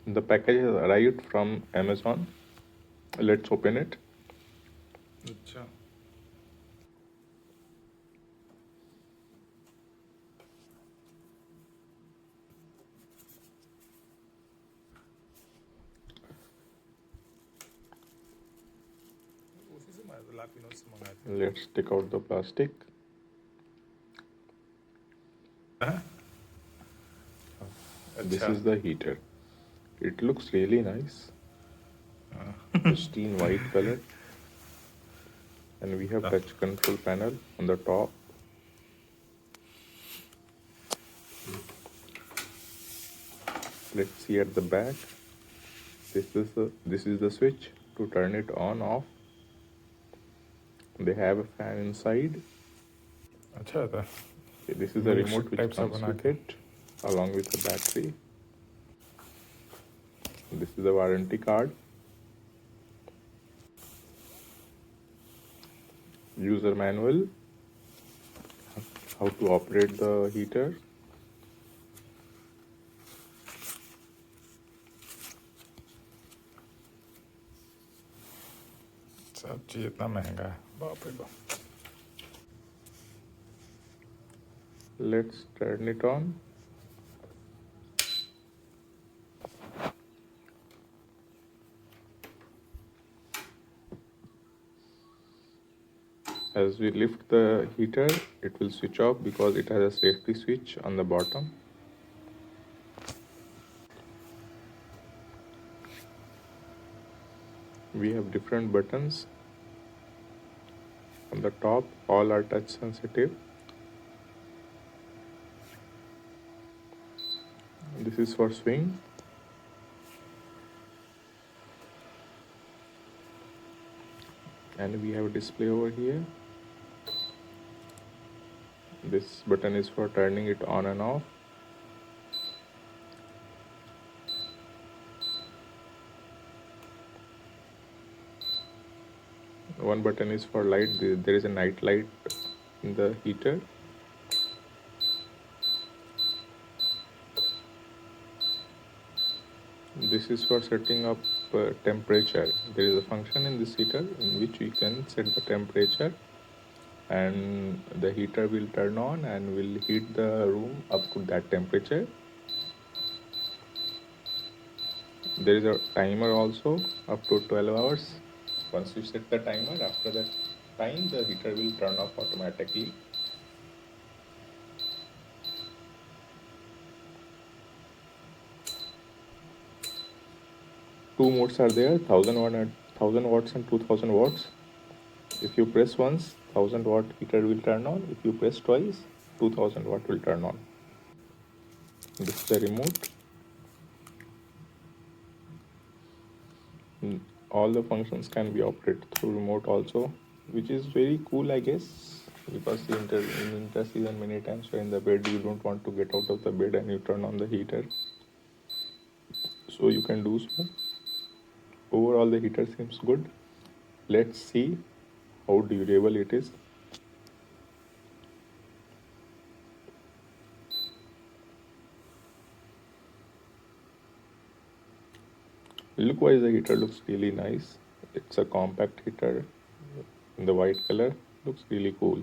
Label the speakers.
Speaker 1: The package has arrived from Amazon. Let's open it.
Speaker 2: अच्छा उसी से लापिनो से मंगाए थे
Speaker 1: Let's take out the plastic. This
Speaker 2: अच्छा
Speaker 1: is the heater. It looks really nice. Pristine white color. And we have touch control panel on the top. Let's see at the back. This is the switch to turn it on off. They have a fan inside.
Speaker 2: अच्छा था
Speaker 1: This is the remote which
Speaker 2: type सा
Speaker 1: comes
Speaker 2: बना
Speaker 1: with
Speaker 2: के
Speaker 1: it along with the battery. This is the warranty card. User manual. How to operate the heater.
Speaker 2: सब चीज इतना महंगा है बाप रे बाप
Speaker 1: Let's turn it on. As we lift the heater, it will switch off because it has a safety switch on the bottom. We have different buttons. On the top, all are touch sensitive. This is for swing. And we have a display over here. This button is for turning it on and off. One button is for light. There is a night light in the heater. This is for setting up temperature. There is a function in this heater in which we can set the temperature, and the heater will turn on and will heat the room up to that temperature. There is a timer also up to 12 hours. Once you set the timer, after that time the heater will turn off automatically. Two modes are there, 1000 watts and 2000 watts. If you press once, 1000 watt heater will turn on. If you press twice, 2000 watt will turn on. This is the remote. All the functions can be operated through remote also, which is very cool, I guess, because in winter season many times you're in the bed, you don't want to get out of the bed and you turn on the heater, so you can do so. Overall the heater seems good. Let's see how durable it is. Look wise, the heater looks really nice. It's a compact heater in the white color. Looks really cool.